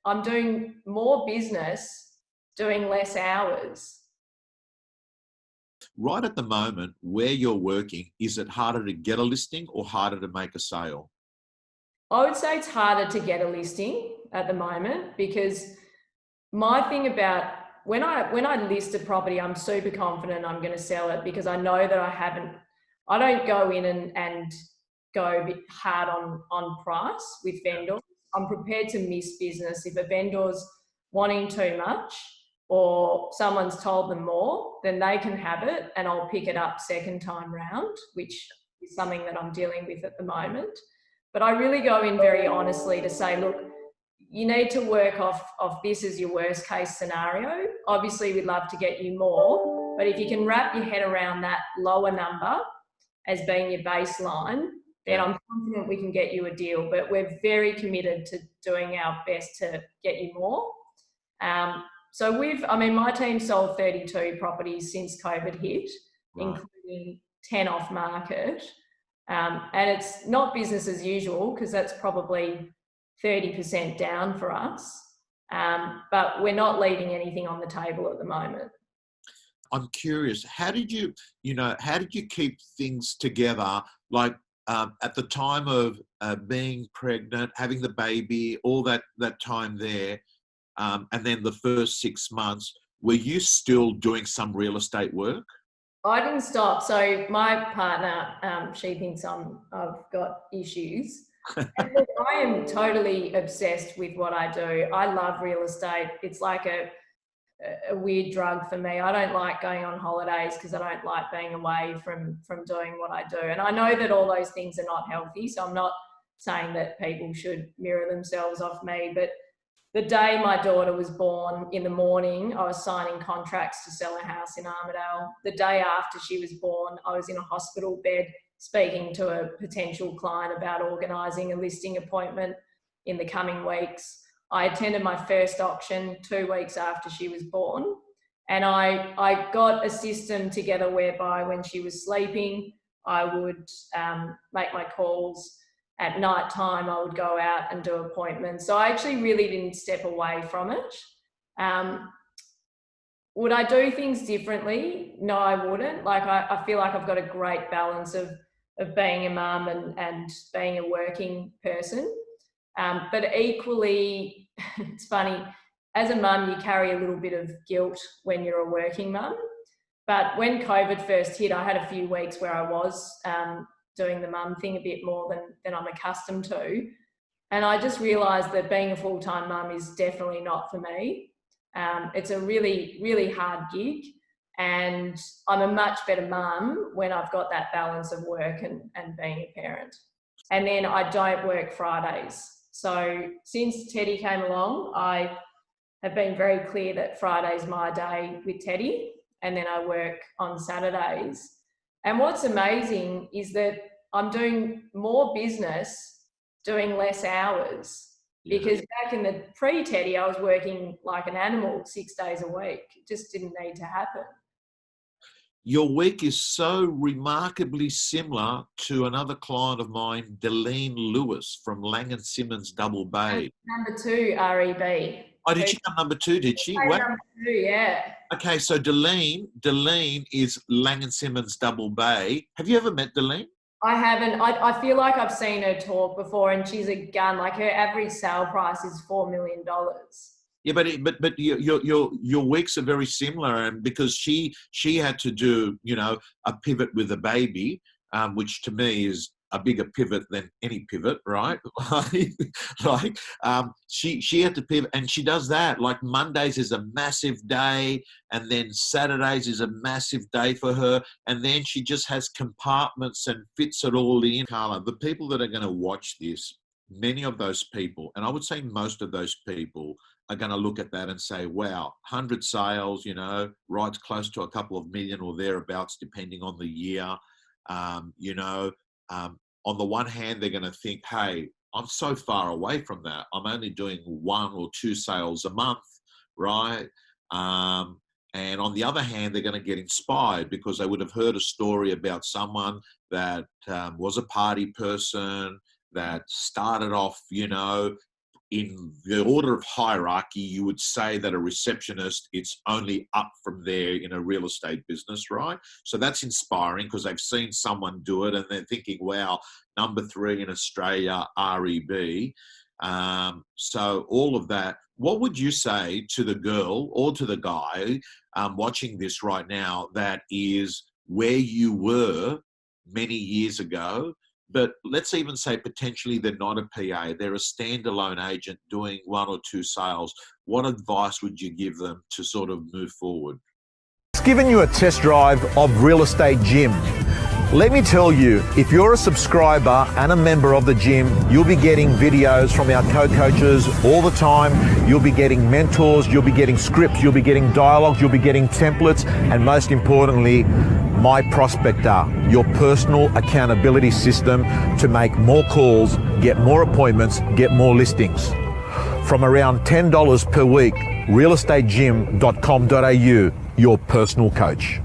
I'm doing more business, doing less hours. Right at the moment, where you're working, is it harder to get a listing or harder to make a sale? I would say it's harder to get a listing at the moment, because my thing about when I list a property, I'm super confident I'm going to sell it, because I know that I don't go in and go a bit hard on price with vendors. I'm prepared to miss business. If a vendor's wanting too much or someone's told them more, then they can have it and I'll pick it up second time round, which is something that I'm dealing with at the moment. But I really go in very honestly to say, look, you need to work off this as your worst case scenario. Obviously, we'd love to get you more, but if you can wrap your head around that lower number as being your baseline, then I'm confident we can get you a deal. But we're very committed to doing our best to get you more. So my team sold 32 properties since COVID hit, including 10 off market. And it's not business as usual, because that's probably 30% down for us. But we're not leaving anything on the table at the moment. I'm curious, how did you keep things together? Like at the time of being pregnant, having the baby, all that time there, and then the first 6 months, were you still doing some real estate work? I didn't stop. So my partner, she thinks I've got issues. And look, I am totally obsessed with what I do. I love real estate. It's like a weird drug for me. I don't like going on holidays because I don't like being away from doing what I do. And I know that all those things are not healthy, so I'm not saying that people should mirror themselves off me. But the day my daughter was born, in the morning, I was signing contracts to sell a house in Armidale. The day after she was born, I was in a hospital bed speaking to a potential client about organising a listing appointment in the coming weeks. I attended my first auction 2 weeks after she was born, and I got a system together whereby when she was sleeping, I would make my calls. At night time, I would go out and do appointments. So I actually really didn't step away from it. Would I do things differently? No, I wouldn't. Like I feel like I've got a great balance of being a mum and being a working person. But equally, it's funny, as a mum, you carry a little bit of guilt when you're a working mum. But when COVID first hit, I had a few weeks where I was doing the mum thing a bit more than I'm accustomed to. And I just realised that being a full-time mum is definitely not for me. It's a really, really hard gig. And I'm a much better mum when I've got that balance of work and being a parent. And then I don't work Fridays. So since Teddy came along, I have been very clear that Friday's my day with Teddy, and then I work on Saturdays. And what's amazing is that I'm doing more business, doing less hours. Because back in the pre-Teddy, I was working like an animal 6 days a week. It just didn't need to happen. Your week is so remarkably similar to another client of mine, Delene Lewis from Lang & Simmons Double Bay. Number 2, REB. Oh, did she come number 2, did she? Number 2, yeah. Okay, so Delene is Lang & Simmons Double Bay. Have you ever met Delene? I haven't. I feel like I've seen her talk before, and she's a gun. Like, her average sale price is $4 million. Yeah, but your weeks are very similar, and because she had to do a pivot with a baby, which to me is a bigger pivot than any pivot, right? She had to pivot, and she does that. Like Mondays is a massive day, and then Saturdays is a massive day for her, and then she just has compartments and fits it all in. Carla, the people that are going to watch this, many of those people, and I would say most of those people, are going to look at that and say, wow, 100 sales, right close to a couple of million or thereabouts, depending on the year. On the one hand, they're going to think, hey, I'm so far away from that. I'm only doing 1 or 2 sales a month, right? And on the other hand, they're going to get inspired because they would have heard a story about someone that was a party person, that started off, in the order of hierarchy, you would say that a receptionist, it's only up from there in a real estate business, right? So that's inspiring because they've seen someone do it and they're thinking, wow, number 3 in Australia, REB. So all of that. What would you say to the girl or to the guy watching this right now that is where you were many years ago, but let's even say potentially they're not a PA, they're a standalone agent doing 1 or 2 sales? What advice would you give them to sort of move forward? It's given you a test drive of Real Estate Gym. Let me tell you, if you're a subscriber and a member of the gym, you'll be getting videos from our co-coaches all the time. You'll be getting mentors, you'll be getting scripts, you'll be getting dialogues, you'll be getting templates, and most importantly, My Prospector, your personal accountability system to make more calls, get more appointments, get more listings. From around $10 per week, realestategym.com.au, your personal coach.